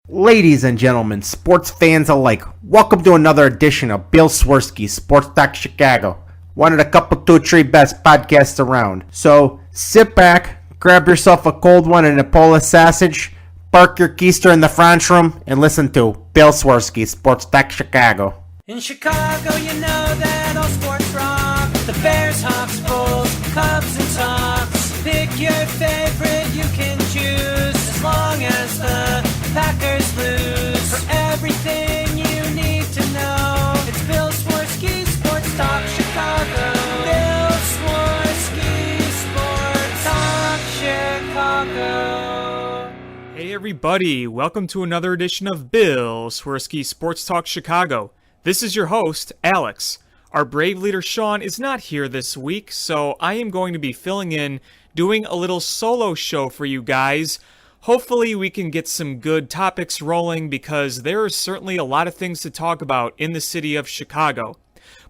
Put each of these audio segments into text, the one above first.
Ladies and gentlemen, sports fans alike, welcome to another edition of Bill Swirsky's Sports Talk Chicago, one of the couple, two, three best podcasts around. So sit back, grab yourself a cold one and a Polish sausage, park your keister in the French room, and listen to Bill Swirsky's Sports Talk Chicago. In Chicago, you know that all sports rock. The Bears, Hawks, Bulls, Cubs, and Sox. Pick your favorite, you can choose, as long as the Packers lose. For everything you need to know, it's Bill Swirsky, Sports Talk Chicago. Bill Swirsky, Sports Talk Chicago. Hey everybody, welcome to another edition of Bill Swirsky, Sports Talk Chicago. This is your host, Alex. Our brave leader, Sean, is not here this week, so I am going to be filling in, doing a little solo show for you guys. Hopefully we can get some good topics rolling because there are certainly a lot of things to talk about in the city of Chicago.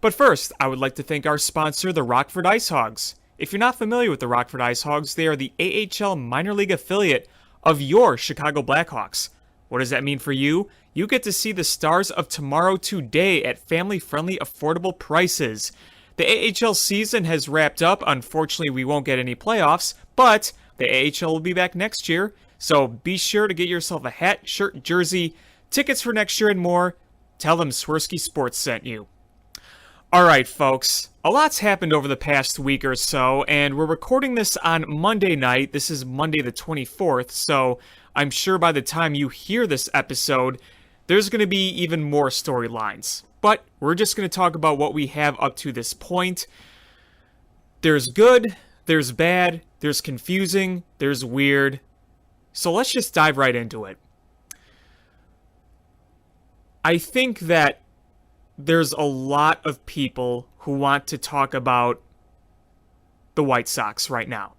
But first, I would like to thank our sponsor, the Rockford Ice Hogs. If you're not familiar with the Rockford Ice Hogs, they are the AHL minor league affiliate of your Chicago Blackhawks. What does that mean for you? You get to see the stars of tomorrow today at family-friendly, affordable prices. The AHL season has wrapped up. Unfortunately, we won't get any playoffs, but the AHL will be back next year. So be sure to get yourself a hat, shirt, jersey, tickets for next year and more. Tell them Swirsky Sports sent you. Alright folks, a lot's happened over the past week or so, and we're recording this on Monday night. This is Monday the 24th, so I'm sure by the time you hear this episode, there's going to be even more storylines. But we're just going to talk about what we have up to this point. There's good, there's bad, there's confusing, there's weird. So let's just dive right into it. I think that there's a lot of people who want to talk about the White Sox right now.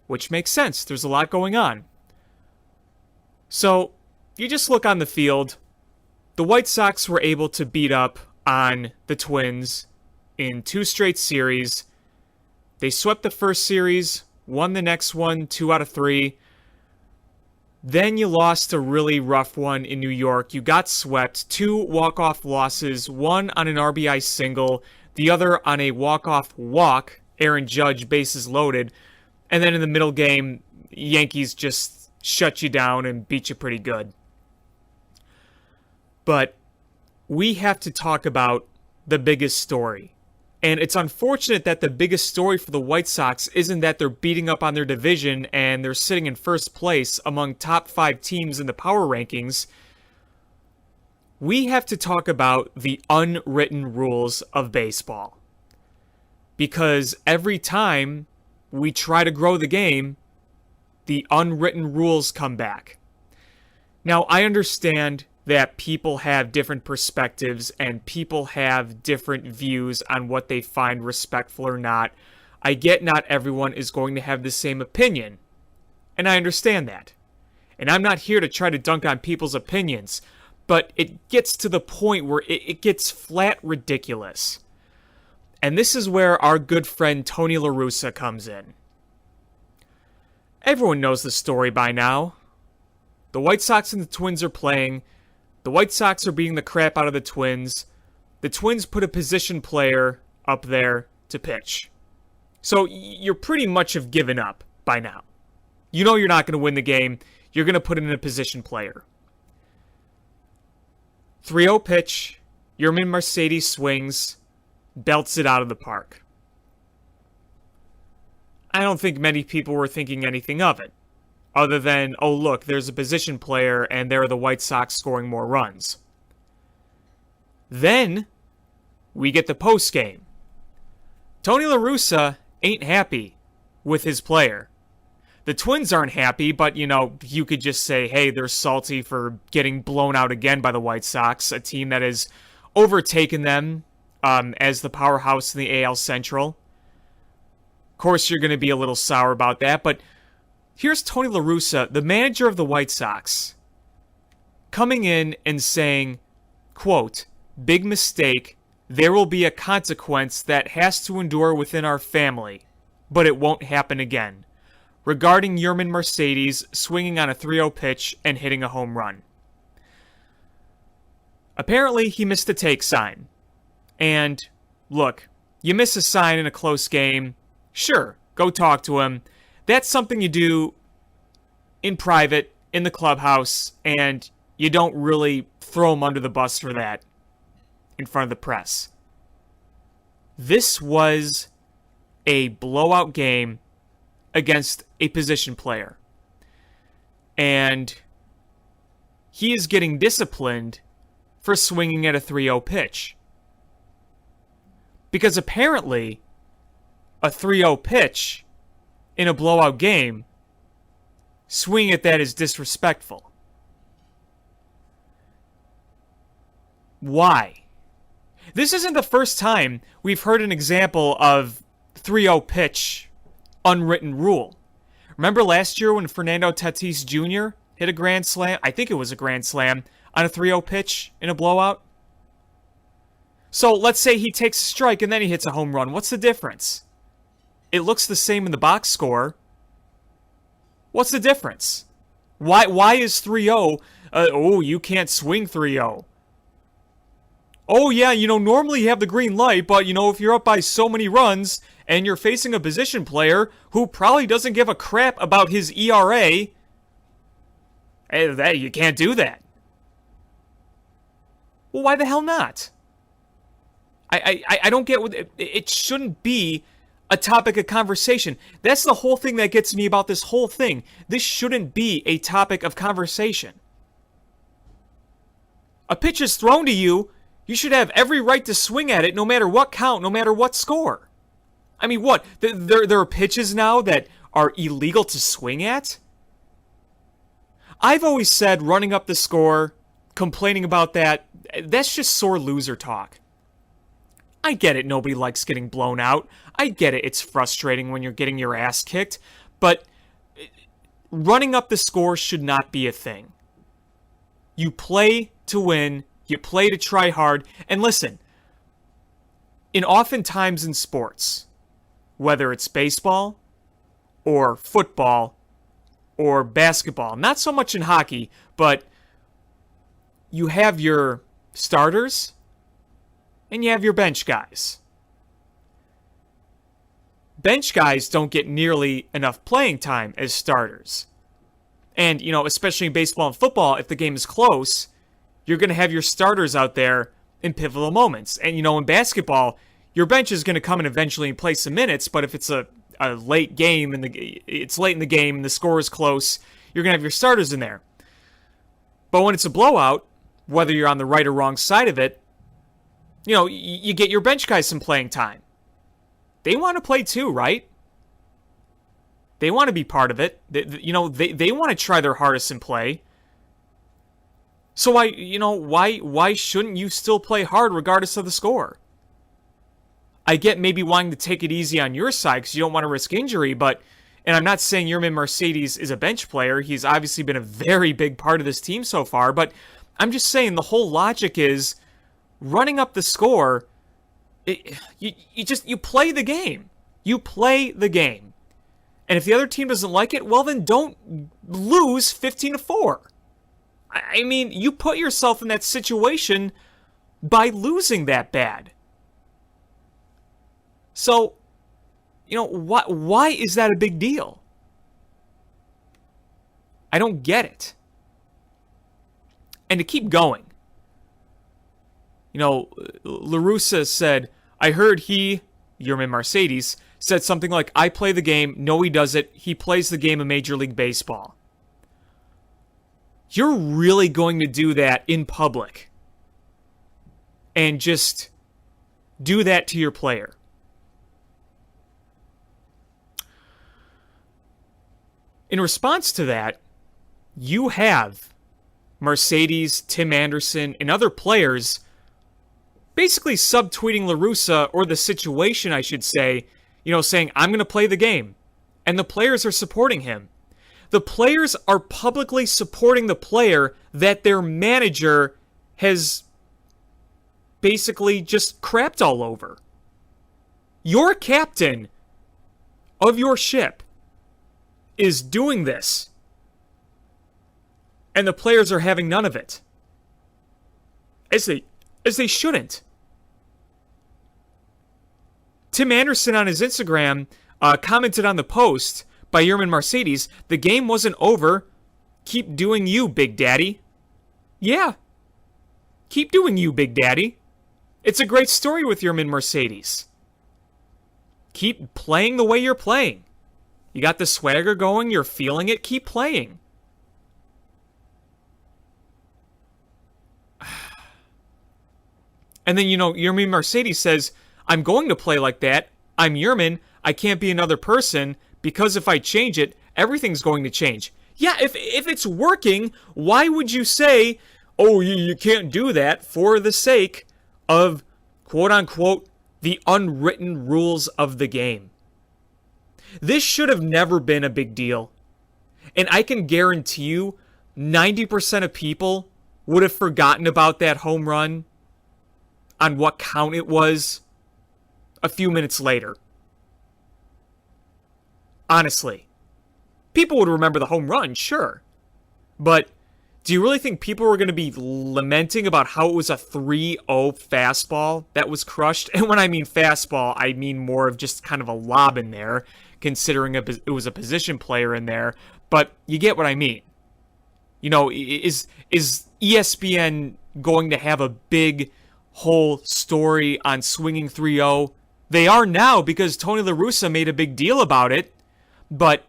Which makes sense. There's a lot going on. So, you just look on the field. The White Sox were able to beat up on the Twins in 2 straight series. They swept the first series, won the next one, 2 out of 3. Then you lost a really rough one in New York. You got swept. 2 walk-off losses, one on an RBI single, the other on a walk-off walk, Aaron Judge, bases loaded. And then in the middle game, Yankees just shut you down and beat you pretty good. But we have to talk about the biggest story. And it's unfortunate that the biggest story for the White Sox isn't that they're beating up on their division and they're sitting in first place among top 5 teams in the power rankings. We have to talk about the unwritten rules of baseball. Because every time we try to grow the game, the unwritten rules come back. Now, I understand that people have different perspectives and people have different views on what they find respectful or not. I get not everyone is going to have the same opinion, and I understand that. And I'm not here to try to dunk on people's opinions, but it gets to the point where it gets flat ridiculous. And this is where our good friend Tony La Russa comes in. Everyone knows the story by now. The White Sox and the Twins are playing. The White Sox are beating the crap out of the Twins. The Twins put a position player up there to pitch. So you're pretty much have given up by now. You know you're not going to win the game. You're going to put in a position player. 3-0 pitch. Yermin Mercedes swings. Belts it out of the park. I don't think many people were thinking anything of it. Other than, oh look, there's a position player and there are the White Sox scoring more runs. Then, we get the postgame. Tony La Russa ain't happy with his player. The Twins aren't happy, but you could just say, hey, they're salty for getting blown out again by the White Sox, a team that has overtaken them as the powerhouse in the AL Central. Of course, you're going to be a little sour about that, but here's Tony La Russa, the manager of the White Sox, coming in and saying, quote, "Big mistake. There will be a consequence that has to endure within our family, but it won't happen again. regarding Yermin Mercedes swinging on a 3-0 pitch and hitting a home run. Apparently, he missed a take sign. And, look, you miss a sign in a close game, sure, go talk to him. That's something you do in private, in the clubhouse, and you don't really throw him under the bus for that in front of the press. This was a blowout game against a position player. And he is getting disciplined for swinging at a 3-0 pitch. Because apparently, a 3-0 pitch in a blowout game, swinging at that is disrespectful. Why? This isn't the first time we've heard an example of 3-0 pitch unwritten rule. Remember last year when Fernando Tatis Jr. hit a grand slam? I think it was a grand slam on a 3-0 pitch in a blowout. So let's say he takes a strike and then he hits a home run. What's the difference? It looks the same in the box score. What's the difference? Why is 3-0? You can't swing 3-0. Oh yeah, normally you have the green light, but if you're up by so many runs and you're facing a position player who probably doesn't give a crap about his ERA, you can't do that. Well, why the hell not? I don't get what it shouldn't be a topic of conversation. That's the whole thing that gets me about this whole thing. This shouldn't be a topic of conversation. A pitch is thrown to you, you should have every right to swing at it no matter what count, no matter what score. I mean, what? There are pitches now that are illegal to swing at? I've always said running up the score, complaining about that, that's just sore loser talk. I get it, nobody likes getting blown out. I get it, it's frustrating when you're getting your ass kicked. But running up the score should not be a thing. You play to win, you play to try hard. And listen, oftentimes in sports, whether it's baseball or football or basketball, not so much in hockey, but you have your starters and you have your bench guys. Bench guys don't get nearly enough playing time as starters. And, especially in baseball and football, if the game is close, you're going to have your starters out there in pivotal moments. And, in basketball, your bench is going to come in eventually and play some minutes, but if it's a late game and it's late in the game and the score is close, you're going to have your starters in there. But when it's a blowout, whether you're on the right or wrong side of it, you get your bench guys some playing time. They want to play too, right? They want to be part of it. They want to try their hardest and play. So why shouldn't you still play hard regardless of the score? I get maybe wanting to take it easy on your side because you don't want to risk injury, and I'm not saying Yermin Mercedes is a bench player. He's obviously been a very big part of this team so far, but I'm just saying the whole logic is running up the score. You play the game. You play the game. And if the other team doesn't like it, well then don't lose 15-4. I mean, you put yourself in that situation by losing that bad. So, why is that a big deal? I don't get it. And to keep going, Larussa said, I heard Yermin Mercedes, said something like, I play the game. No, he doesn't. He plays the game of Major League Baseball. You're really going to do that in public and just do that to your player? In response to that, you have Mercedes, Tim Anderson, and other players basically subtweeting Larussa, or the situation, I should say, saying, I'm going to play the game. And the players are supporting him. The players are publicly supporting the player that their manager has basically just crapped all over. You're captain of your ship. is doing this. And the players are having none of it. As they shouldn't. Tim Anderson on his Instagram commented on the post by Yerman Mercedes, "The game wasn't over. Keep doing you, Big Daddy." Yeah. Keep doing you, Big Daddy. It's a great story with Yerman Mercedes. Keep playing the way you're playing. You got the swagger going, you're feeling it, keep playing. And then, Yerman Mercedes says, "I'm going to play like that. I'm Yerman. I can't be another person because if I change it, everything's going to change." Yeah, if it's working, why would you say, "Oh, you can't do that," for the sake of, quote-unquote, the unwritten rules of the game? This should have never been a big deal. And I can guarantee you, 90% of people would have forgotten about that home run on what count it was a few minutes later. Honestly. People would remember the home run, sure. But do you really think people were going to be lamenting about how it was a 3-0 fastball that was crushed? And when I mean fastball, I mean more of just kind of a lob in there, considering it was a position player in there. But you get what I mean. Is ESPN going to have a big whole story on swinging 3-0? They are now because Tony La Russa made a big deal about it. But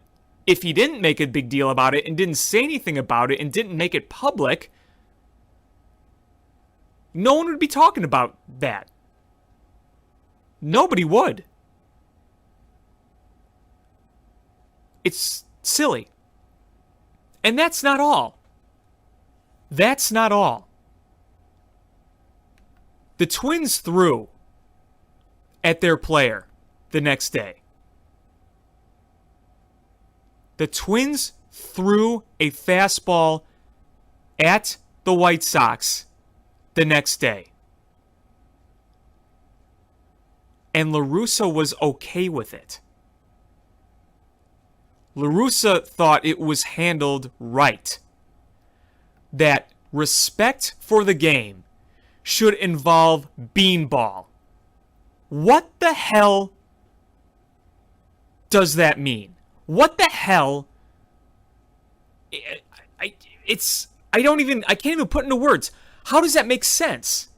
if he didn't make a big deal about it and didn't say anything about it and didn't make it public, no one would be talking about that. Nobody would. It's silly. And that's not all. That's not all. The Twins threw at their player the next day. The Twins threw a fastball at the White Sox the next day. And Larussa was okay with it. Larussa thought it was handled right. That respect for the game should involve beanball. What the hell does that mean? What the hell? I can't even put into words. How does that make sense?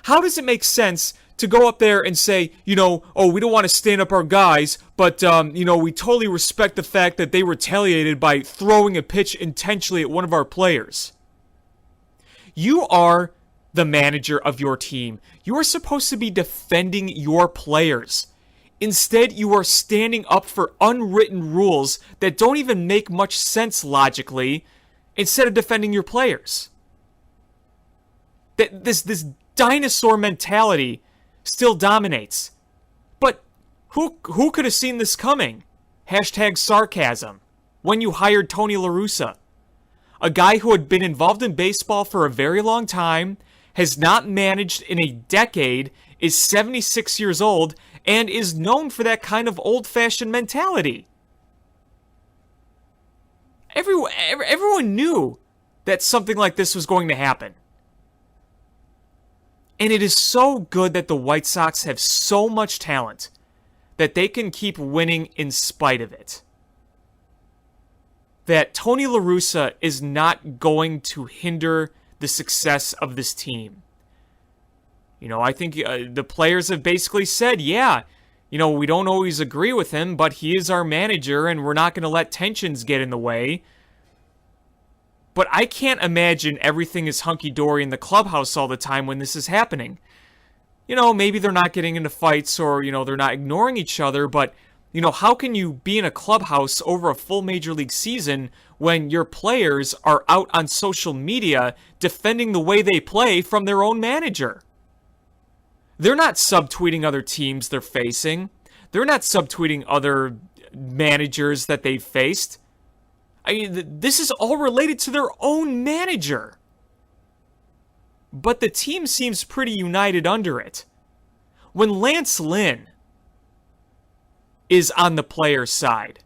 How does it make sense to go up there and say, oh, we don't want to stand up our guys, but, we totally respect the fact that they retaliated by throwing a pitch intentionally at one of our players. You are the manager of your team. You are supposed to be defending your players. Instead, you are standing up for unwritten rules that don't even make much sense logically, instead of defending your players. This dinosaur mentality still dominates. But who could have seen this coming? #sarcasm. When you hired Tony La Russa, a guy who had been involved in baseball for a very long time, has not managed in a decade, is 76 years old, and is known for that kind of old-fashioned mentality. Everyone knew that something like this was going to happen. And it is so good that the White Sox have so much talent that they can keep winning in spite of it. That Tony La Russa is not going to hinder the success of this team. I think the players have basically said, yeah, we don't always agree with him, but he is our manager and we're not going to let tensions get in the way. But I can't imagine everything is hunky-dory in the clubhouse all the time when this is happening. Maybe they're not getting into fights or, they're not ignoring each other, but, how can you be in a clubhouse over a full major league season when your players are out on social media defending the way they play from their own manager? They're not subtweeting other teams they're facing. They're not subtweeting other managers that they've faced. This is all related to their own manager. But the team seems pretty united under it. When Lance Lynn is on the player's side,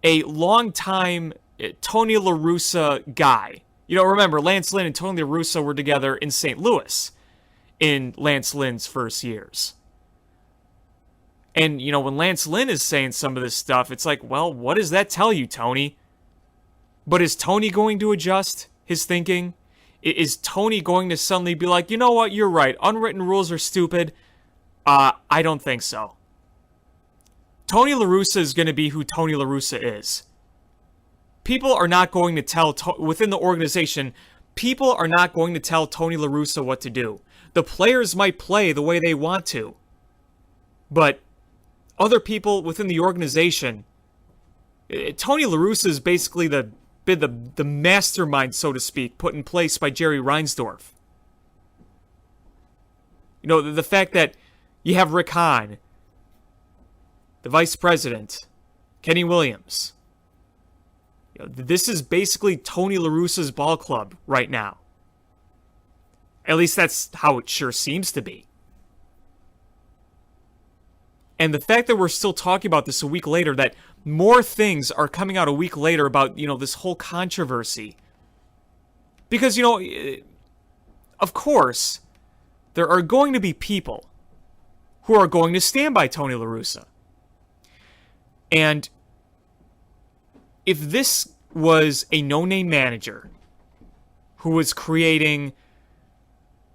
a longtime Tony La Russa guy. Remember, Lance Lynn and Tony La Russa were together in St. Louis in Lance Lynn's first years. And, when Lance Lynn is saying some of this stuff, it's like, well, what does that tell you, Tony? But is Tony going to adjust his thinking? Is Tony going to suddenly be like, you know what, you're right, unwritten rules are stupid? I don't think so. Tony La Russa is going to be who Tony La Russa is. People are not going to tell, within the organization, people are not going to tell Tony La Russa what to do. The players might play the way they want to. But other people within the organization, Tony La Russa is basically the mastermind, so to speak, put in place by Jerry Reinsdorf. The fact that you have Rick Hahn, the vice president, Kenny Williams. This is basically Tony La Russa's ball club right now. At least that's how it sure seems to be. And the fact that we're still talking about this a week later, that more things are coming out a week later about, this whole controversy. Because, of course, there are going to be people who are going to stand by Tony La Russa. And if this was a no-name manager who was creating,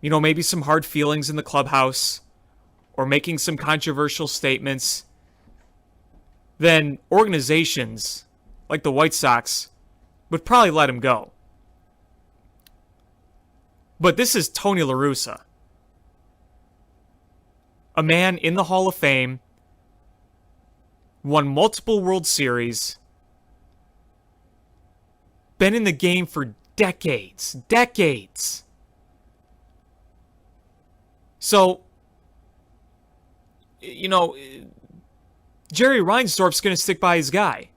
maybe some hard feelings in the clubhouse or making some controversial statements, then organizations like the White Sox would probably let him go. But this is Tony La Russa, a man in the Hall of Fame, won multiple World Series, been in the game for decades. So, Jerry Reinsdorf's going to stick by his guy.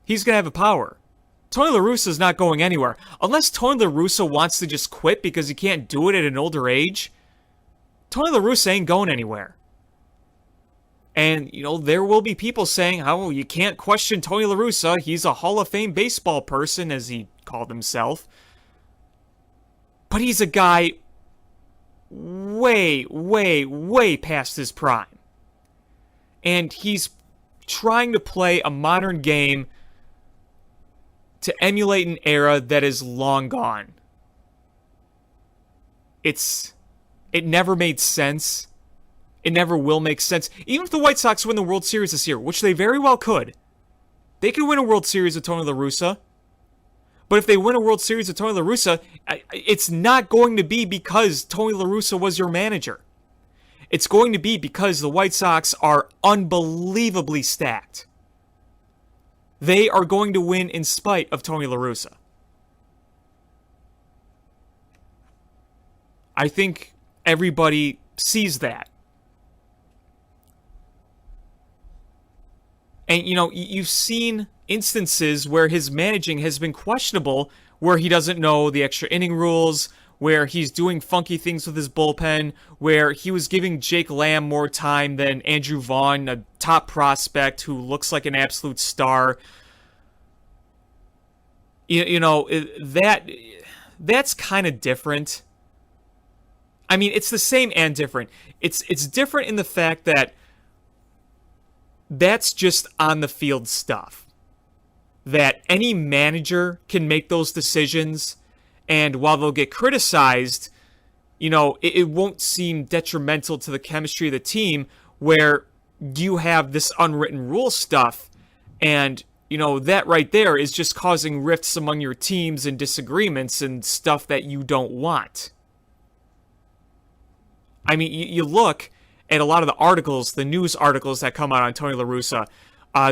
He's going to have a power. Tony La Russa's not going anywhere. Unless Tony La Russa wants to just quit because he can't do it at an older age, Tony La Russa ain't going anywhere. And, there will be people saying, oh, you can't question Tony La Russa. He's a Hall of Fame baseball person, as he called himself. But he's a guy way past his prime. And he's trying to play a modern game to emulate an era that is long gone. It never made sense. It never will make sense. Even if the White Sox win the World Series this year, which they very well could, they could win a World Series with Tony La Russa. But if they win a World Series with Tony La Russa, it's not going to be because Tony La Russa was your manager. It's going to be because the White Sox are unbelievably stacked. They are going to win in spite of Tony La Russa. I think everybody sees that. And, you've seen instances where his managing has been questionable, where he doesn't know the extra inning rules, where he's doing funky things with his bullpen, where he was giving Jake Lamb more time than Andrew Vaughn, a top prospect who looks like an absolute star. That's kind of different. I mean, it's the same and different. It's different in the fact that that's just on the field stuff. That any manager can make those decisions, and while they'll get criticized, it won't seem detrimental to the chemistry of the team, where you have this unwritten rule stuff, and that right there is just causing rifts among your teams and disagreements and stuff that you don't want. I mean, you look at a lot of the articles, the news articles that come out on Tony La Russa.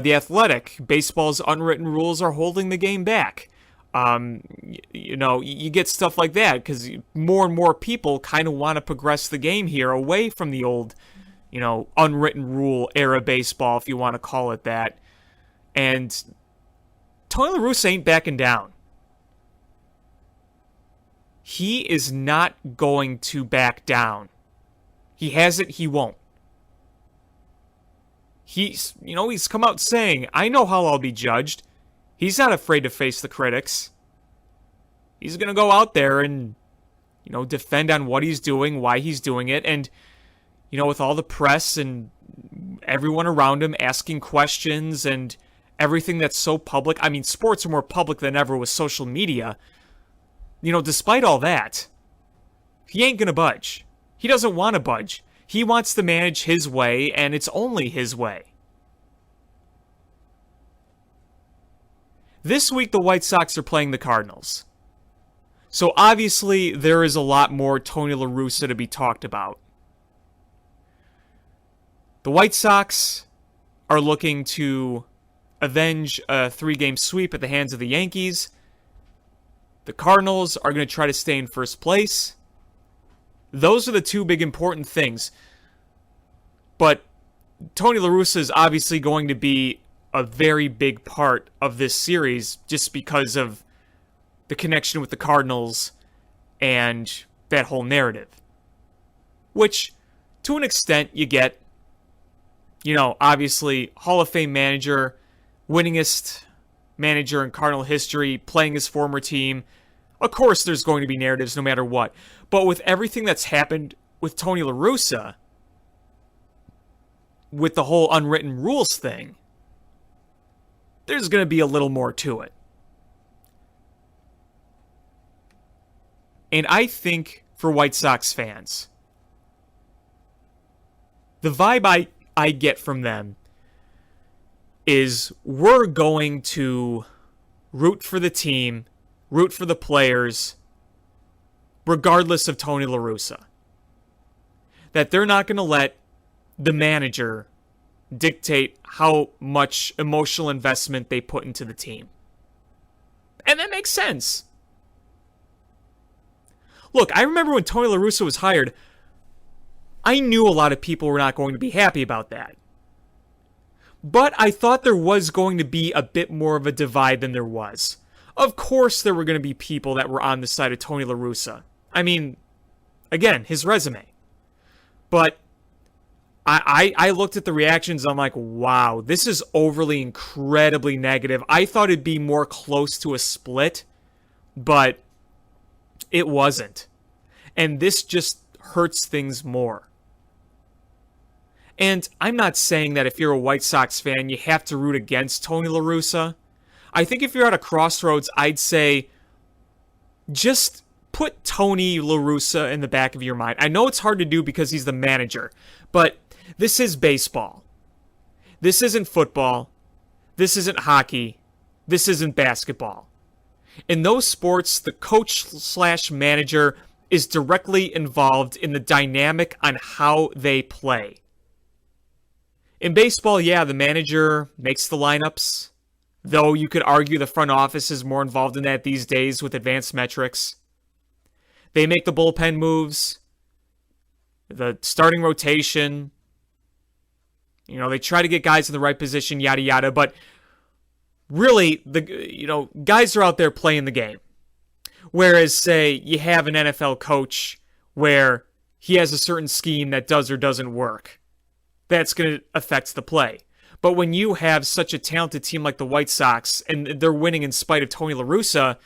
The Athletic, baseball's unwritten rules are holding the game back. You get stuff like that because more and more people kind of want to progress the game here away from the old, unwritten rule era baseball, if you want to call it that. And Tony La Russa ain't backing down. He is not going to back down. He hasn't, he won't. He's come out saying, I know how I'll be judged. He's not afraid to face the critics. He's going to go out there and, defend on what he's doing, why he's doing it, and, with all the press and everyone around him asking questions and everything that's so public. I mean, sports are more public than ever with social media. Despite all that, he ain't going to budge. He doesn't want to budge. He wants to manage his way, and it's only his way. This week, the White Sox are playing the Cardinals. So obviously, there is a lot more Tony La Russa to be talked about. The White Sox are looking to avenge a 3-game sweep at the hands of the Yankees. The Cardinals are going to try to stay in first place. Those are the two big important things. But Tony La Russa is obviously going to be a very big part of this series just because of the connection with the Cardinals and that whole narrative. Which, to an extent, you get. Obviously, Hall of Fame manager, winningest manager in Cardinal history, playing his former team. Of course, there's going to be narratives no matter what. But with everything that's happened with Tony La Russa, with the whole unwritten rules thing, there's going to be a little more to it. And I think for White Sox fans, the vibe I get from them is we're going to root for the team, root for the players, regardless of Tony La Russa. That they're not going to let the manager dictate how much emotional investment they put into the team. And that makes sense. Look, I remember when Tony La Russa was hired, I knew a lot of people were not going to be happy about that. But I thought there was going to be a bit more of a divide than there was. Of course there were going to be people that were on the side of Tony La Russa. I mean, again, his resume. But I looked at the reactions, I'm like, wow, this is overly incredibly negative. I thought it'd be more close to a split, but it wasn't. And this just hurts things more. And I'm not saying that if you're a White Sox fan, you have to root against Tony La Russa. I think if you're at a crossroads, I'd say just put Tony La Russa in the back of your mind. I know it's hard to do because he's the manager, but this is baseball. This isn't football. This isn't hockey. This isn't basketball. In those sports, the coach/manager is directly involved in the dynamic on how they play. In baseball, yeah, the manager makes the lineups, though you could argue the front office is more involved in that these days with advanced metrics. They make the bullpen moves, the starting rotation. They try to get guys in the right position, yada yada, but really, guys are out there playing the game. Whereas, say, you have an NFL coach where he has a certain scheme that does or doesn't work. That's going to affect the play. But when you have such a talented team like the White Sox, and they're winning in spite of Tony La Russa,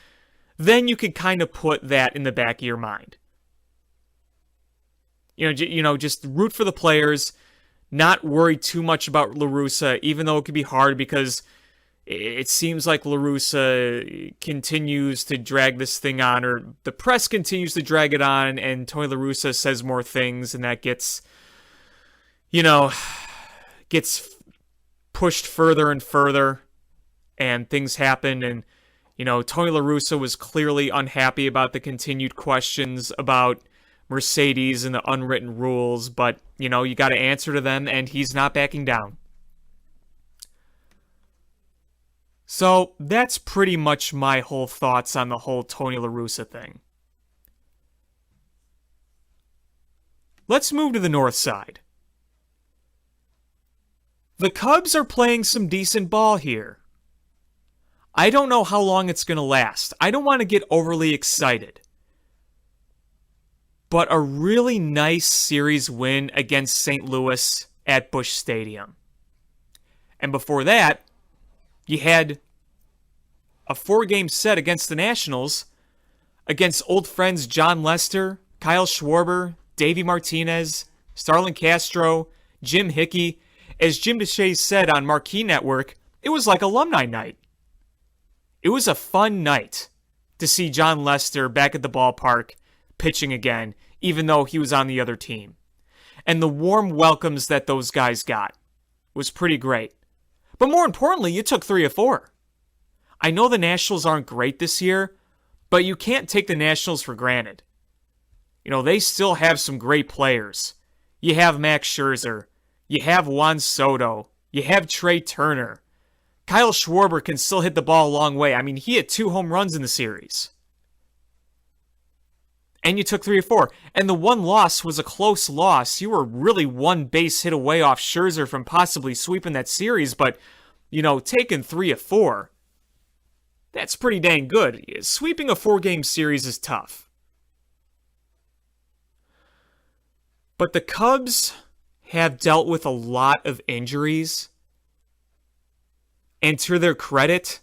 then you can kind of put that in the back of your mind. Just root for the players, not worry too much about La Russa, even though it could be hard because it seems like La Russa continues to drag this thing on, or the press continues to drag it on, and Tony La Russa says more things, and that gets pushed further and further, and things happen, and, Tony La Russa was clearly unhappy about the continued questions about Mercedes and the unwritten rules, but, you got to answer to them, and he's not backing down. So, that's pretty much my whole thoughts on the whole Tony La Russa thing. Let's move to the north side. The Cubs are playing some decent ball here. I don't know how long it's going to last. I don't want to get overly excited. But a really nice series win against St. Louis at Busch Stadium. And before that, you had a 4-game set against the Nationals, against old friends John Lester, Kyle Schwarber, Davey Martinez, Starlin Castro, Jim Hickey. As Jim DeShay said on Marquee Network, it was like alumni night. It was a fun night to see John Lester back at the ballpark pitching again, even though he was on the other team. And the warm welcomes that those guys got was pretty great. But more importantly, you took 3 of 4. I know the Nationals aren't great this year, but you can't take the Nationals for granted. You know, they still have some great players. You have Max Scherzer. You have Juan Soto. You have Trey Turner. Kyle Schwarber can still hit the ball a long way. I mean, he hit 2 home runs in the series. And you took 3 of 4. And the one loss was a close loss. You were really 1 base hit away off Scherzer from possibly sweeping that series. But, you know, taking 3 of 4, that's pretty dang good. Sweeping a 4-game series is tough. But the Cubs have dealt with a lot of injuries. And to their credit,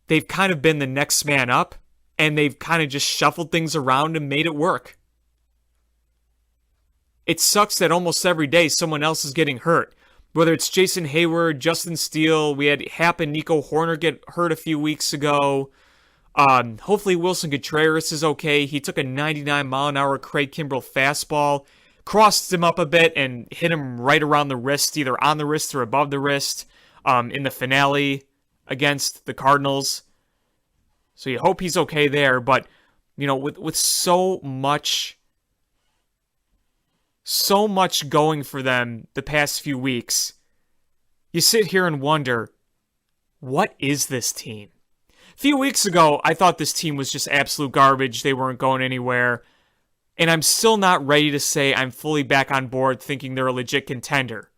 they've kind of been the next man up. And they've kind of just shuffled things around and made it work. It sucks that almost every day someone else is getting hurt. Whether it's Jason Hayward, Justin Steele, we had Happ and Nico Horner get hurt a few weeks ago. Hopefully Wilson Contreras is okay. He took a 99-mile-an-hour Craig Kimbrell fastball, crossed him up a bit, and hit him right around the wrist, either on the wrist or above the wrist, in the finale against the Cardinals. So you hope he's okay there, but, you know, with so much going for them the past few weeks, you sit here and wonder, what is this team? A few weeks ago, I thought this team was just absolute garbage. They weren't going anywhere. And I'm still not ready to say I'm fully back on board thinking they're a legit contender.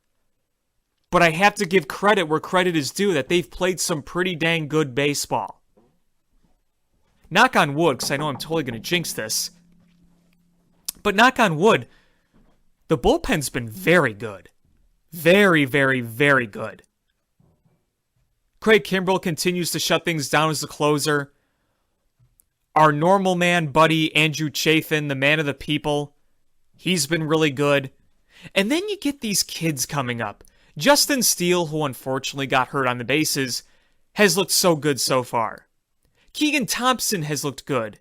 But I have to give credit where credit is due, that they've played some pretty dang good baseball. Knock on wood, because I know I'm totally going to jinx this. But knock on wood, the bullpen's been very good. Very, very, very good. Craig Kimbrell continues to shut things down as the closer. Our normal man buddy, Andrew Chafin, the man of the people, he's been really good. And then you get these kids coming up. Justin Steele, who unfortunately got hurt on the bases, has looked so good so far. Keegan Thompson has looked good.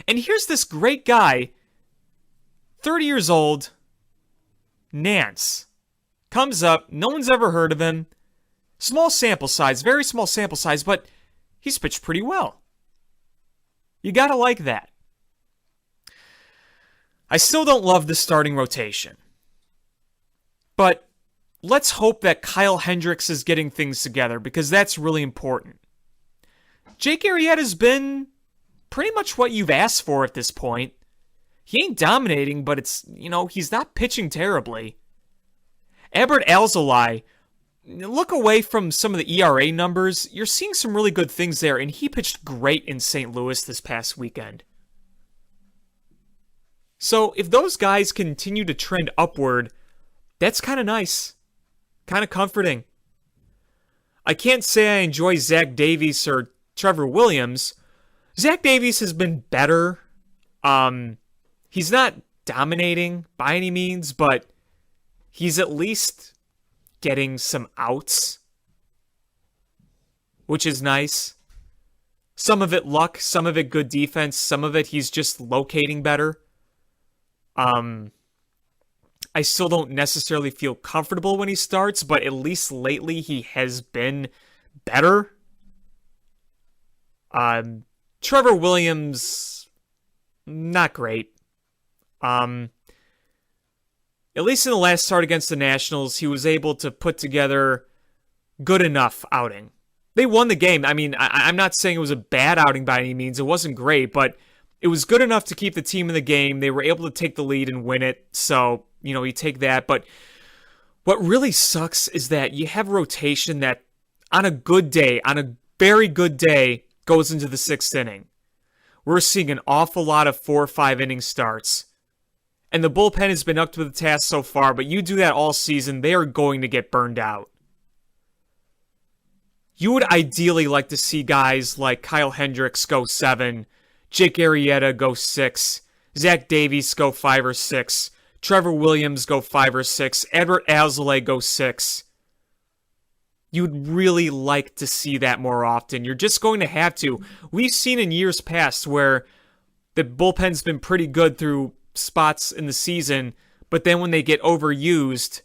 And here's this great guy, 30 years old, Nance. Comes up, no one's ever heard of him. Small sample size, very small sample size, but he's pitched pretty well. You gotta like that. I still don't love the starting rotation. But let's hope that Kyle Hendricks is getting things together, because that's really important. Jake Arrieta's been pretty much what you've asked for at this point. He ain't dominating, but it's, you know, he's not pitching terribly. Albert Alzolay, look away from some of the ERA numbers. You're seeing some really good things there, and he pitched great in St. Louis this past weekend. So if those guys continue to trend upward, that's kind of nice. Kind of comforting. I can't say I enjoy Zach Davies or Trevor Williams. Zach Davies has been better. He's not dominating by any means, but he's at least getting some outs, which is nice. Some of it luck, some of it good defense, some of it he's just locating better. I still don't necessarily feel comfortable when he starts, but at least lately he has been better. Trevor Williams, not great. At least in the last start against the Nationals, he was able to put together good enough outing. They won the game. I mean, I'm not saying it was a bad outing by any means. It wasn't great, but it was good enough to keep the team in the game. They were able to take the lead and win it. So, you know, you take that. But what really sucks is that you have rotation that on a good day, on a very good day, goes into the 6th inning. We're seeing an awful lot of 4 or 5 inning starts. And the bullpen has been up to the task so far, but you do that all season, they are going to get burned out. you would ideally like to see guys like Kyle Hendricks go 7, Jake Arrieta go 6, Zach Davies go 5 or 6, Trevor Williams go 5 or 6, Edward Alzolay go 6. You'd really like to see that more often. You're just going to have to. We've seen in years past where the bullpen's been pretty good through spots in the season, but then when they get overused,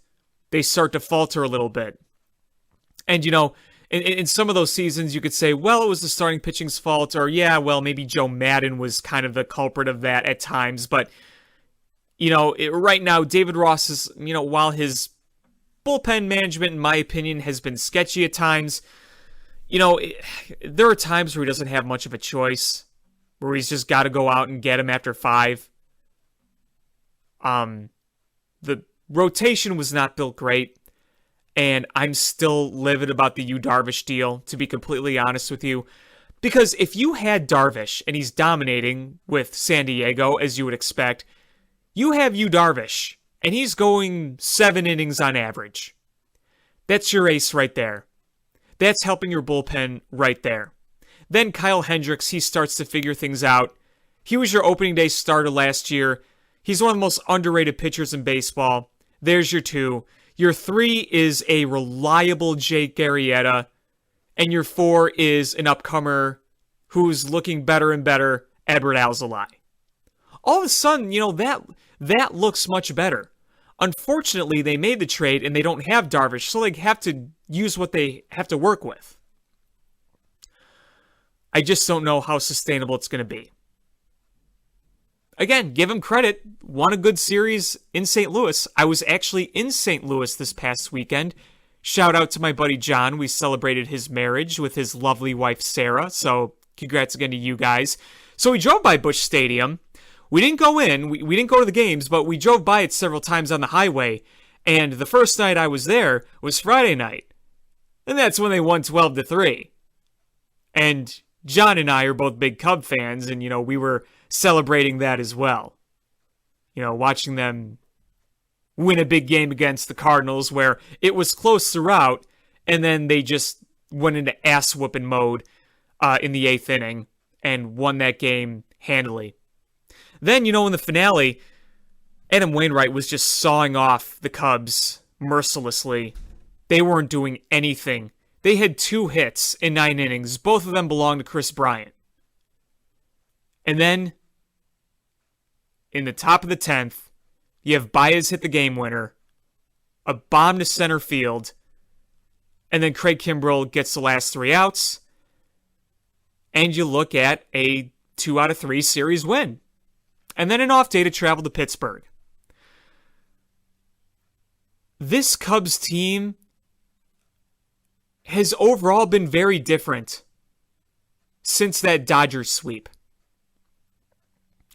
they start to falter a little bit. And, in some of those seasons, you could say, well, it was the starting pitching's fault, or, yeah, well, maybe Joe Madden was kind of the culprit of that at times. But, right now, David Ross is, while his bullpen management, in my opinion, has been sketchy at times, there are times where he doesn't have much of a choice, where he's just got to go out and get him after 5. The rotation was not built great, and I'm still livid about the Yu Darvish deal, to be completely honest with you. Because if you had Darvish, and he's dominating with San Diego, as you would expect, you have Yu Darvish, and he's going 7 innings on average. That's your ace right there. That's helping your bullpen right there. Then Kyle Hendricks, he starts to figure things out. He was your opening day starter last year. He's one of the most underrated pitchers in baseball. There's your 2. Your 3 is a reliable Jake Arrieta. And your 4 is an upcomer who's looking better and better, Edward Alzolay. All of a sudden, that looks much better. Unfortunately, they made the trade and they don't have Darvish, so they have to use what they have to work with. I just don't know how sustainable it's going to be. Again, give him credit. Won a good series in St. Louis. I was actually in St. Louis this past weekend. Shout out to my buddy John. We celebrated his marriage with his lovely wife Sarah. So congrats again to you guys. So we drove by Busch Stadium. We didn't go in. We didn't go to the games, but we drove by it several times on the highway. And the first night I was there was Friday night. And that's when they won 12-3. And John and I are both big Cub fans, and, we were celebrating that as well. Watching them win a big game against the Cardinals where it was close throughout, and then they just went into ass-whooping mode in the 8th inning and won that game handily. Then, in the finale, Adam Wainwright was just sawing off the Cubs mercilessly. They weren't doing anything. They had 2 hits in 9 innings. Both of them belonged to Chris Bryant. And then, in the top of the 10th, you have Baez hit the game winner, a bomb to center field, and then Craig Kimbrell gets the last 3 outs, and you look at a 2 out of 3 series win. And then an off day to travel to Pittsburgh. This Cubs team has overall been very different since that Dodgers sweep.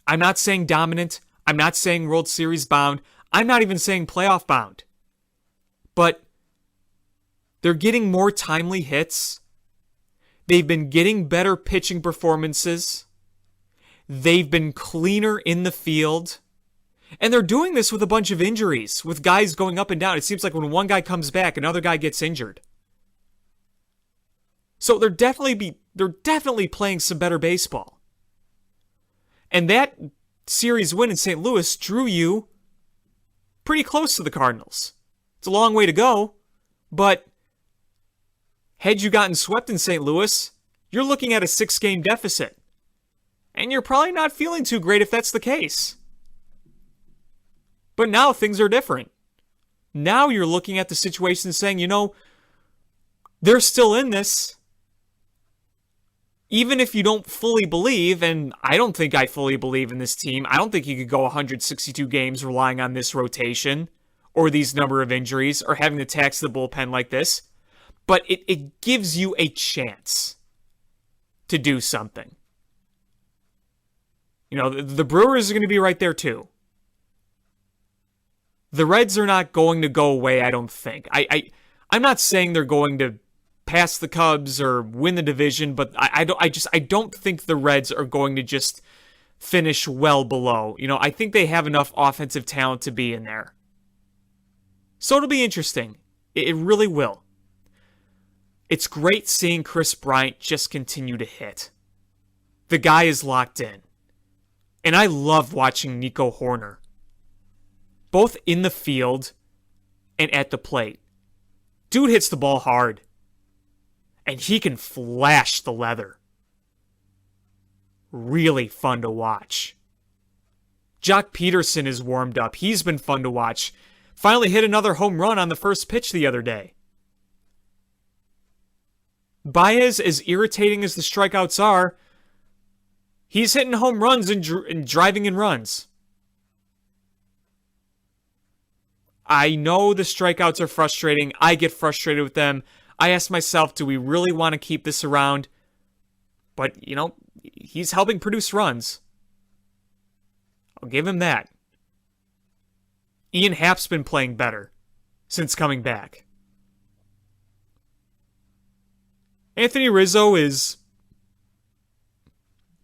I'm not saying dominant. I'm not saying World Series bound. I'm not even saying playoff bound. But they're getting more timely hits. They've been getting better pitching performances. They've been cleaner in the field. And they're doing this with a bunch of injuries, with guys going up and down. It seems like when one guy comes back, another guy gets injured. So they're definitely playing some better baseball. And that series win in St. Louis drew you pretty close to the Cardinals. It's a long way to go, but had you gotten swept in St. Louis, you're looking at a 6-game deficit. And you're probably not feeling too great if that's the case. But now things are different. Now you're looking at the situation and saying, they're still in this. Even if you don't fully believe, and I don't think I fully believe in this team, I don't think you could go 162 games relying on this rotation or these number of injuries or having to tax the bullpen like this. But it gives you a chance to do something. The Brewers are going to be right there too. The Reds are not going to go away, I don't think. I'm not saying they're going to pass the Cubs or win the division, but I don't think the Reds are going to just finish well below. I think they have enough offensive talent to be in there. So it'll be interesting. It really will. it's great seeing Chris Bryant just continue to hit. The guy is locked in. And I love watching Nico Horner, both in the field and at the plate. Dude hits the ball hard. And he can flash the leather. Really fun to watch. Jock Peterson is warmed up. He's been fun to watch. Finally hit another home run on the first pitch the other day. Baez, as irritating as the strikeouts are, he's hitting home runs and driving in runs. I know the strikeouts are frustrating. I get frustrated with them. I ask myself, do we really want to keep this around? But, he's helping produce runs. I'll give him that. Ian Happ's been playing better since coming back. Anthony Rizzo is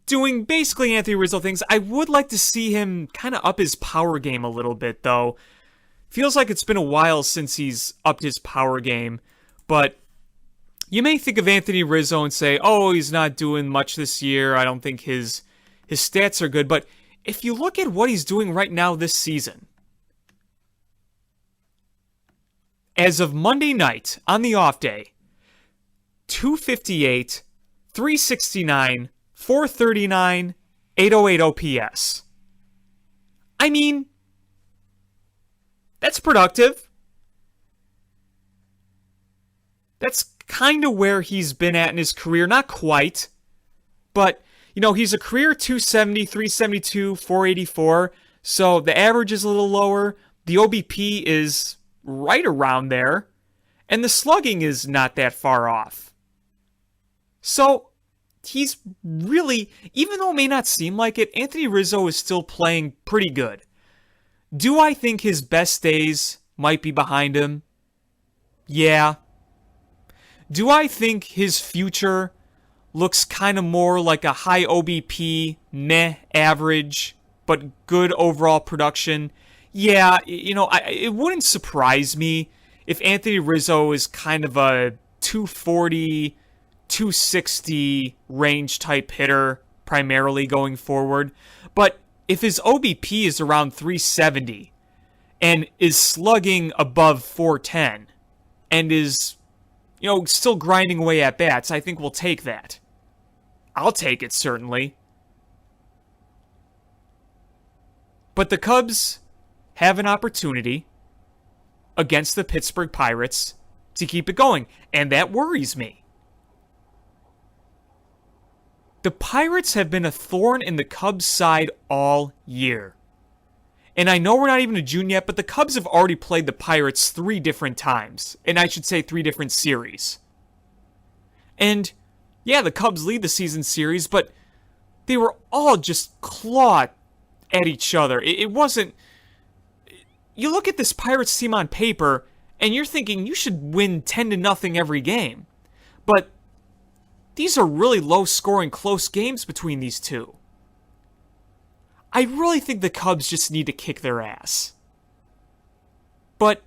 doing basically Anthony Rizzo things. I would like to see him kind of up his power game a little bit, though. Feels like it's been a while since he's upped his power game. But you may think of Anthony Rizzo and say, oh, he's not doing much this year. I don't think his stats are good. But if you look at what he's doing right now this season, as of Monday night on the off day, 258, 369, 439, 808 OPS. I mean, that's productive. That's kind of where he's been at in his career. Not quite. But, he's a career 270, 372, 484. So the average is a little lower. The OBP is right around there. And the slugging is not that far off. So, he's really, even though it may not seem like it, Anthony Rizzo is still playing pretty good. Do I think his best days might be behind him? Yeah. Do I think his future looks kind of more like a high OBP, meh average, but good overall production? Yeah, it wouldn't surprise me if Anthony Rizzo is kind of a 240, 260 range type hitter primarily going forward. But if his OBP is around 370 and is slugging above 410 and is, still grinding away at bats, I think we'll take that. I'll take it, certainly. But the Cubs have an opportunity against the Pittsburgh Pirates to keep it going, and that worries me. The Pirates have been a thorn in the Cubs' side all year. And I know we're not even to June yet, but the Cubs have already played the Pirates 3 different times. And I should say 3 different series. And, yeah, the Cubs lead the season series, but they were all just clawed at each other. It wasn't... You look at this Pirates team on paper, and you're thinking you should win 10-0 every game. But these are really low-scoring, close games between these two. I really think the Cubs just need to kick their ass. But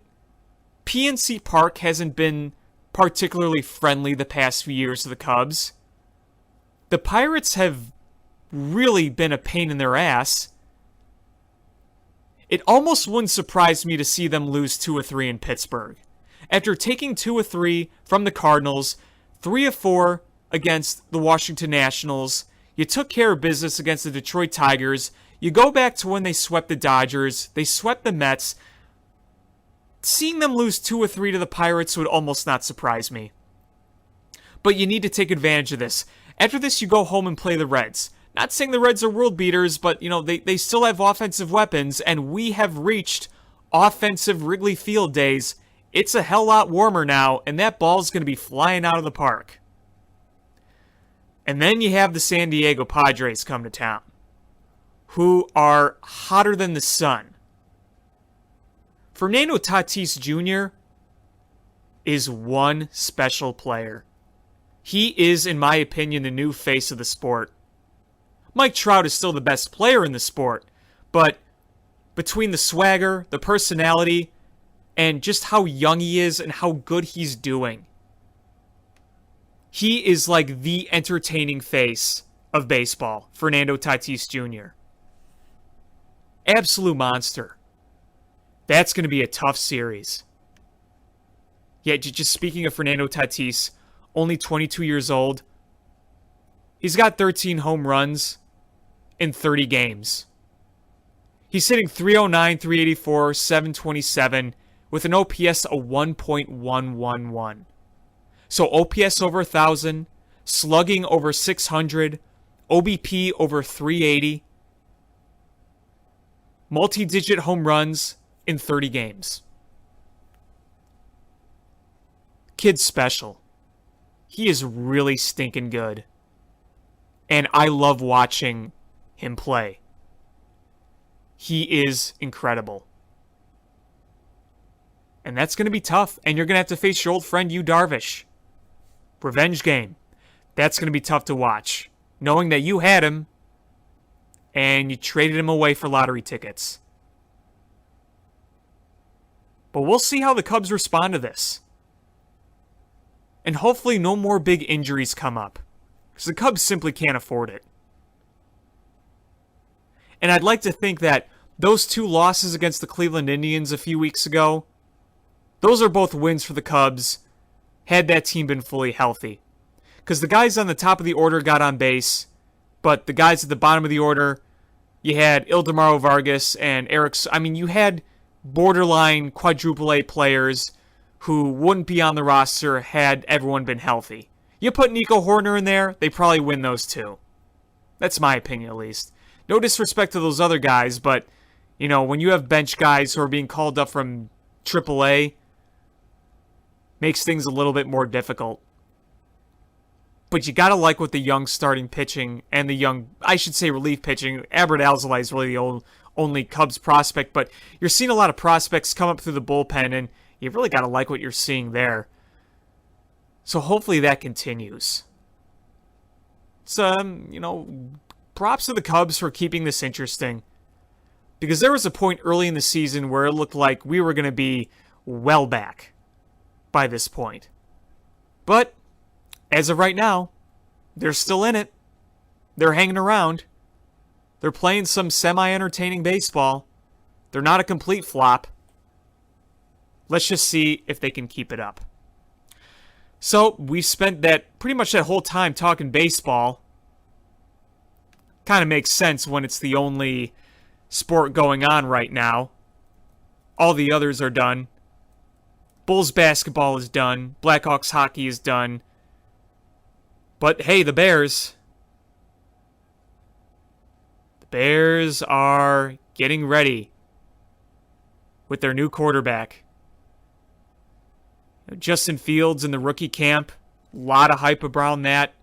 PNC Park hasn't been particularly friendly the past few years to the Cubs. The Pirates have really been a pain in their ass. It almost wouldn't surprise me to see them lose 2 of 3 in Pittsburgh. After taking 2 of 3 from the Cardinals, 3 of 4 against the Washington Nationals, you took care of business against the Detroit Tigers. You go back to when they swept the Dodgers, they swept the Mets. Seeing them lose 2 of 3 to the Pirates would almost not surprise me. But you need to take advantage of this. After this, you go home and play the Reds. Not saying the Reds are world beaters, but they still have offensive weapons, and we have reached offensive Wrigley Field days. It's a hell lot warmer now, and that ball's going to be flying out of the park. And then you have the San Diego Padres come to town, who are hotter than the sun. Fernando Tatis Jr. is one special player. He is, in my opinion, the new face of the sport. Mike Trout is still the best player in the sport, but between the swagger, the personality, and just how young he is and how good he's doing, He is like the entertaining face of baseball, Fernando Tatis Jr. Absolute monster. That's going to be a tough series. Yeah, just speaking of Fernando Tatis, only 22 years old. He's got 13 home runs in 30 games. He's hitting 309, 384, 727 with an OPS of 1.111. So OPS over 1,000, slugging over 600, OBP over 380, multi-digit home runs in 30 games. Kid's special. He is really stinking good. And I love watching him play. He is incredible. And that's going to be tough. And you're going to have to face your old friend, Yu Darvish. Revenge game. That's going to be tough to watch. Knowing that you had him and you traded him away for lottery tickets. But we'll see how the Cubs respond to this. And hopefully no more big injuries come up. Because the Cubs simply can't afford it. And I'd like to think that those two losses against the Cleveland Indians a few weeks ago, those are both wins for the Cubs, had that team been fully healthy. Because the guys on the top of the order got on base, but the guys at the bottom of the order, you had Ildemaro Vargas and Eric. I mean, you had borderline quadruple A players who wouldn't be on the roster had everyone been healthy. You put Nico Horner in there, they probably win those two. That's my opinion, at least. No disrespect to those other guys, but, you know, when you have bench guys who are being called up from AAA, makes things a little bit more difficult. But you gotta like what the young starting pitching and the young, I should say relief pitching, Albert Alzolay is really the only Cubs prospect, but you're seeing a lot of prospects come up through the bullpen, and you really gotta like what you're seeing there. So hopefully that continues. So, props to the Cubs for keeping this interesting. Because there was a point early in the season where it looked like we were going to be well back by this point. But, as of right now, they're still in it. They're hanging around. They're playing some semi-entertaining baseball. They're not a complete flop. Let's just see if they can keep it up. So, we spent pretty much that whole time talking baseball. Kind of makes sense when it's the only sport going on right now. All the others are done. Bulls basketball is done. Blackhawks hockey is done. But hey, the Bears. The Bears are getting ready with their new quarterback. Justin Fields in the rookie camp. A lot of hype around that.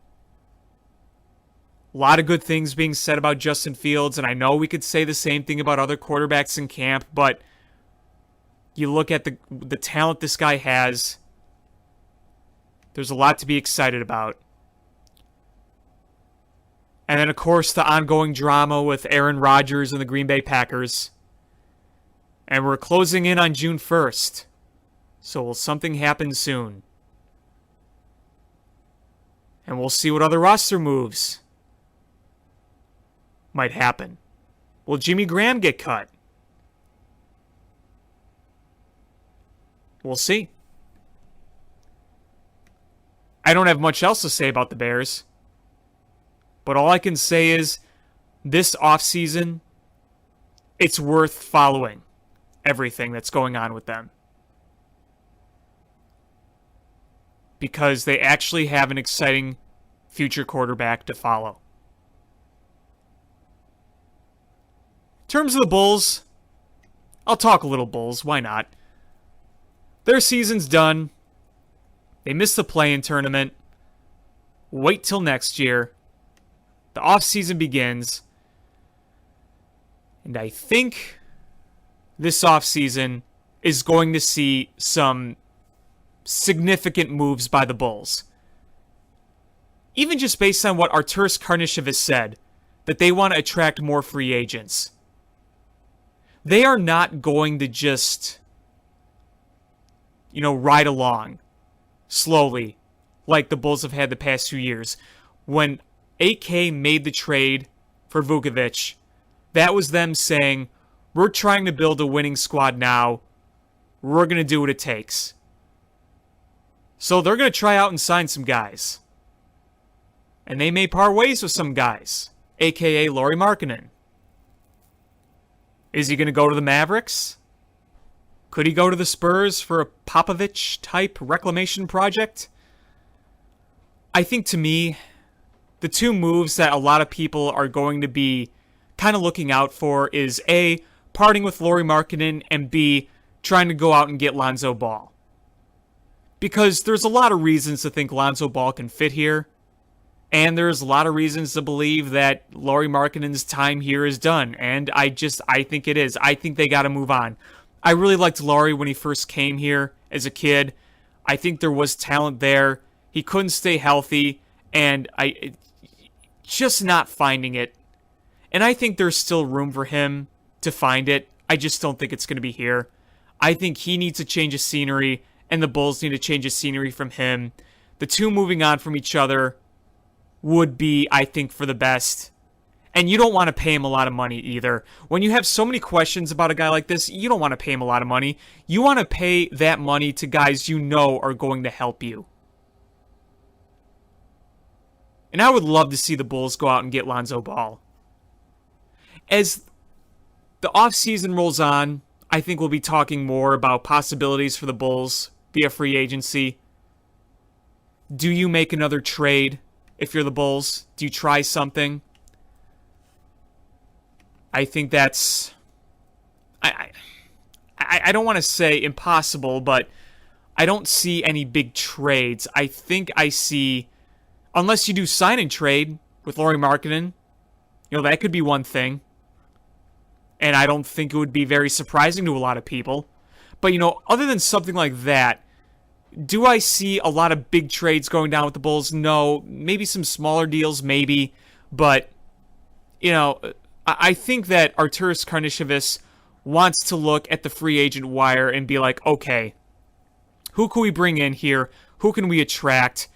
A lot of good things being said about Justin Fields, and I know we could say the same thing about other quarterbacks in camp, but you look at the talent this guy has, there's a lot to be excited about. And then, of course, the ongoing drama with Aaron Rodgers and the Green Bay Packers. And we're closing in on June 1st. So will something happen soon? And we'll see what other roster moves might happen. Will Jimmy Graham get cut? We'll see. I don't have much else to say about the Bears. But all I can say is this offseason, it's worth following everything that's going on with them. Because they actually have an exciting future quarterback to follow. In terms of the Bulls, I'll talk a little Bulls. Why not? Their season's done. They missed the play-in tournament. Wait till next year. The offseason begins. And I think this offseason is going to see some significant moves by the Bulls. Even just based on what Arturas Karnishev has said, that they want to attract more free agents. They are not going to just, ride along slowly like the Bulls have had the past few years. When AK made the trade for Vukovic, that was them saying, we're trying to build a winning squad now. We're going to do what it takes. So they're going to try out and sign some guys. And they may part ways with some guys, a.k.a. Lauri Markkanen. Is he going to go to the Mavericks? Could he go to the Spurs for a Popovich-type reclamation project? I think, to me, the two moves that a lot of people are going to be kind of looking out for is A, parting with Lauri Markkanen, and B, trying to go out and get Lonzo Ball. Because there's a lot of reasons to think Lonzo Ball can fit here, and there's a lot of reasons to believe that Lauri Markkanen's time here is done, and I think it is. I think they got to move on. I really liked Lauri when he first came here as a kid. I think there was talent there. He couldn't stay healthy, and just not finding it. And I think there's still room for him to find it. I just don't think it's going to be here. I think he needs a change of scenery, and the Bulls need a change of scenery from him. The two moving on from each other would be, I think, for the best. And you don't want to pay him a lot of money either. When you have so many questions about a guy like this, you don't want to pay him a lot of money. You want to pay that money to guys you know are going to help you. And I would love to see the Bulls go out and get Lonzo Ball. As the offseason rolls on, I think we'll be talking more about possibilities for the Bulls via free agency. Do you make another trade if you're the Bulls? Do you try something? I think that's... I don't want to say impossible, but I don't see any big trades. I think I see... Unless you do sign and trade with Lauri Markkanen, that could be one thing. And I don't think it would be very surprising to a lot of people. But, other than something like that, do I see a lot of big trades going down with the Bulls? No. Maybe some smaller deals, maybe. But, I think that Arturas Karnisovas wants to look at the free agent wire and be like, okay, who can we bring in here? Who can we attract?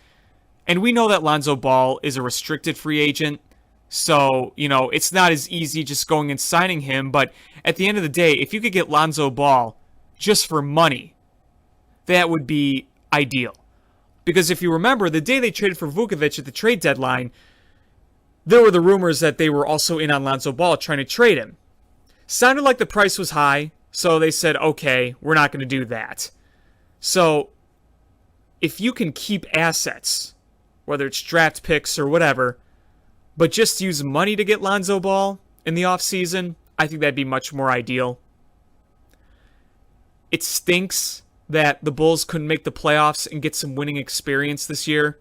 And we know that Lonzo Ball is a restricted free agent. So, it's not as easy just going and signing him. But at the end of the day, if you could get Lonzo Ball just for money, that would be ideal. Because if you remember, the day they traded for Vukovic at the trade deadline, there were the rumors that they were also in on Lonzo Ball trying to trade him. Sounded like the price was high, so they said, okay, we're not going to do that. So, if you can keep assets, whether it's draft picks or whatever, but just use money to get Lonzo Ball in the offseason, I think that'd be much more ideal. It stinks that the Bulls couldn't make the playoffs and get some winning experience this year,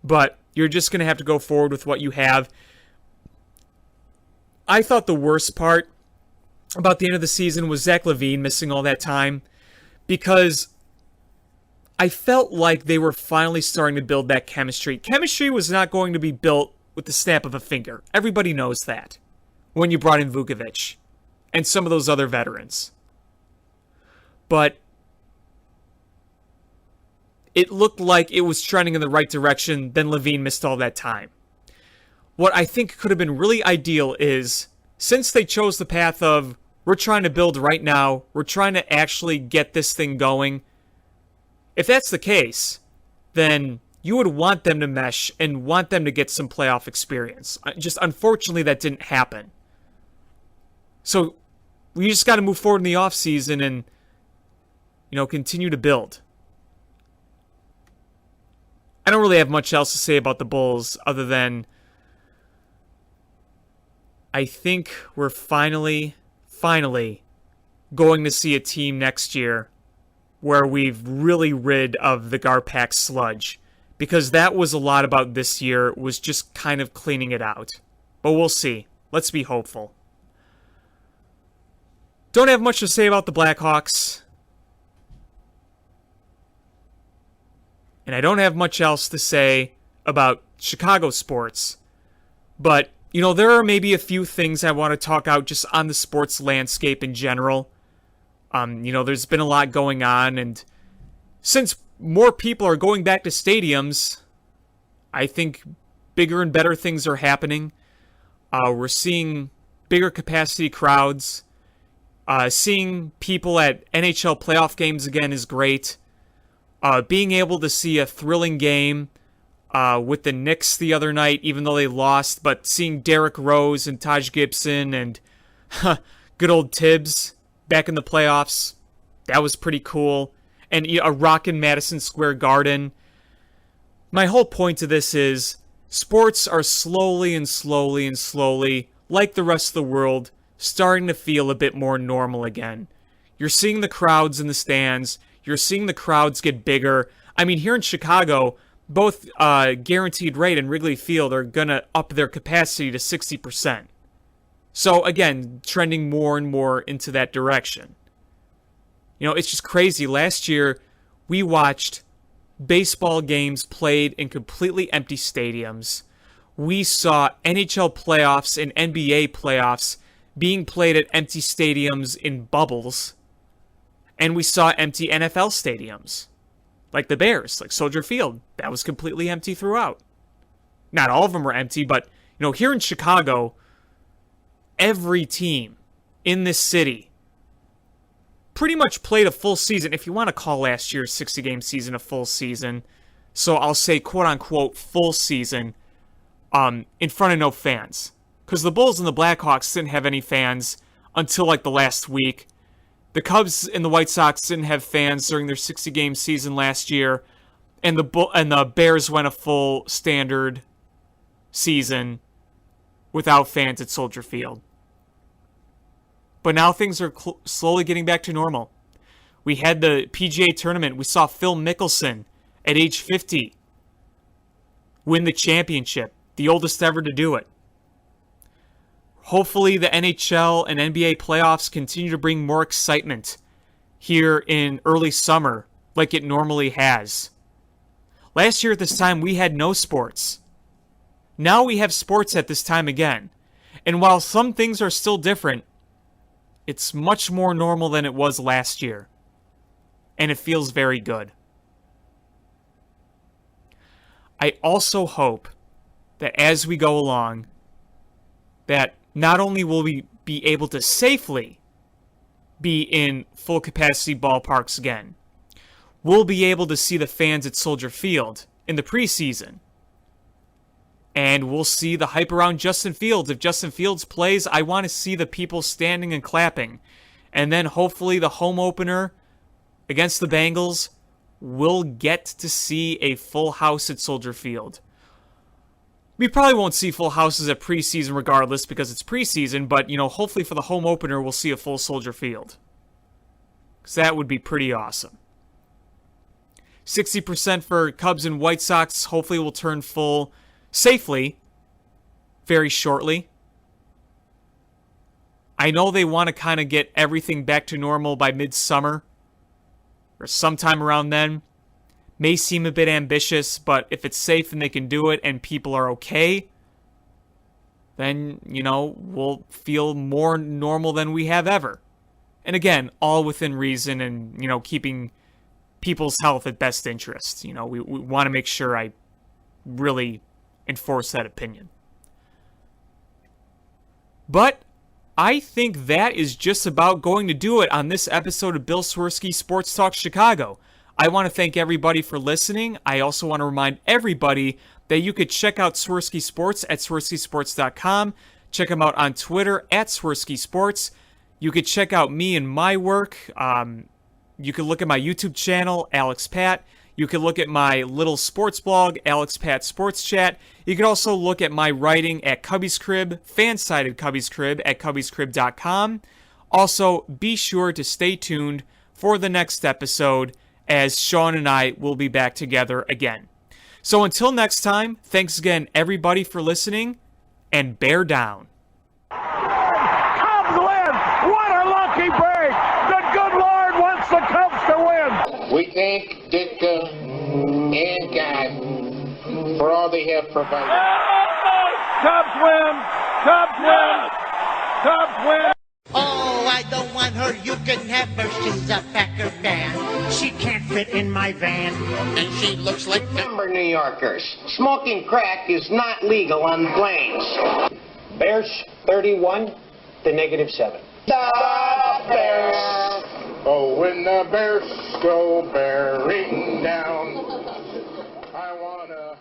but you're just going to have to go forward with what you have. I thought the worst part about the end of the season was Zach LaVine missing all that time, because I felt like they were finally starting to build that chemistry. Chemistry was not going to be built with the snap of a finger. Everybody knows that when you brought in Vukovic and some of those other veterans. But it looked like it was trending in the right direction, then LaVine missed all that time. What I think could have been really ideal is, since they chose the path of, we're trying to build right now, we're trying to actually get this thing going, if that's the case, then you would want them to mesh and want them to get some playoff experience. Just unfortunately, that didn't happen. So we just got to move forward in the offseason and, continue to build. I don't really have much else to say about the Bulls other than I think we're finally going to see a team next year where we've really rid of the Garpax sludge. Because that was a lot about this year, was just kind of cleaning it out. But we'll see. Let's be hopeful. Don't have much to say about the Blackhawks. And I don't have much else to say about Chicago sports. But, there are maybe a few things I want to talk out just on the sports landscape in general. There's been a lot going on, and since more people are going back to stadiums, I think bigger and better things are happening. We're seeing bigger capacity crowds. Seeing people at NHL playoff games again is great. Being able to see a thrilling game with the Knicks the other night, even though they lost, but seeing Derrick Rose and Taj Gibson and good old Tibbs back in the playoffs, that was pretty cool. And a rockin' Madison Square Garden. My whole point to this is sports are slowly, like the rest of the world, starting to feel a bit more normal again. You're seeing the crowds in the stands. You're seeing the crowds get bigger. I mean, here in Chicago, both Guaranteed Rate and Wrigley Field are going to up their capacity to 60%. So, again, trending more and more into that direction. You know, it's just crazy. Last year, we watched baseball games played in completely empty stadiums. We saw NHL playoffs and NBA playoffs being played at empty stadiums in bubbles. And we saw empty NFL stadiums. Like the Bears, like Soldier Field. That was completely empty throughout. Not all of them were empty, but, you know, here in Chicago, every team in this city pretty much played a full season, if you want to call last year's 60-game season a full season. So I'll say, quote-unquote, full season in front of no fans. Because the Bulls and the Blackhawks didn't have any fans until, like, the last week. The Cubs and the White Sox didn't have fans during their 60-game season last year. And the Bears went a full standard season without fans at Soldier Field. But now things are slowly getting back to normal. We had the PGA tournament. We saw Phil Mickelson at age 50 win the championship, the oldest ever to do it. Hopefully the NHL and NBA playoffs continue to bring more excitement here in early summer like it normally has. Last year at this time, we had no sports. Now we have sports at this time again. And while some things are still different, it's much more normal than it was last year. And it feels very good. I also hope that as we go along, that not only will we be able to safely be in full capacity ballparks again, we'll be able to see the fans at Soldier Field in the preseason. And we'll see the hype around Justin Fields. If Justin Fields plays, I want to see the people standing and clapping. And then hopefully the home opener against the Bengals will get to see a full house at Soldier Field. We probably won't see full houses at preseason regardless because it's preseason, but, you know, hopefully for the home opener we'll see a full Soldier Field. Because that would be pretty awesome. 60% for Cubs and White Sox hopefully will turn full safely very shortly. I know they want to kind of get everything back to normal by midsummer or sometime around then. May seem a bit ambitious, but if it's safe and they can do it and people are okay, then, you know, we'll feel more normal than we have ever. And again, all within reason and, you know, keeping people's health at best interest. You know, we want to make sure I really enforce that opinion. But I think that is just about going to do it on this episode of Bill Swirsky Sports Talk Chicago. I want to thank everybody for listening. I also want to remind everybody that you could check out Swirsky Sports at swirskysports.com. Check him out on Twitter at Swirsky Sports. You could check out me and my work. You could look at my YouTube channel, Alex Pat. You can look at my little sports blog, Alex Pat Sports Chat. You can also look at my writing at Cubby's Crib, fan-sided Cubby's Crib at cubbiescrib.com. Also, be sure to stay tuned for the next episode as Sean and I will be back together again. So until next time, thanks again everybody for listening, and bear down. Cubs win! What a lucky break! The good Lord wants the Cubs to win! We thank Ditka and God for all they have provided. Cubs win! Cubs win! Cubs win! Oh, I don't want her. You can have her. She's a Packer fan. She can't fit in my van. And she looks like... Remember, New Yorkers, smoking crack is not legal on planes. Bears 31 to -7. The Bears. Oh, when the Bears go bearing down, I wanna...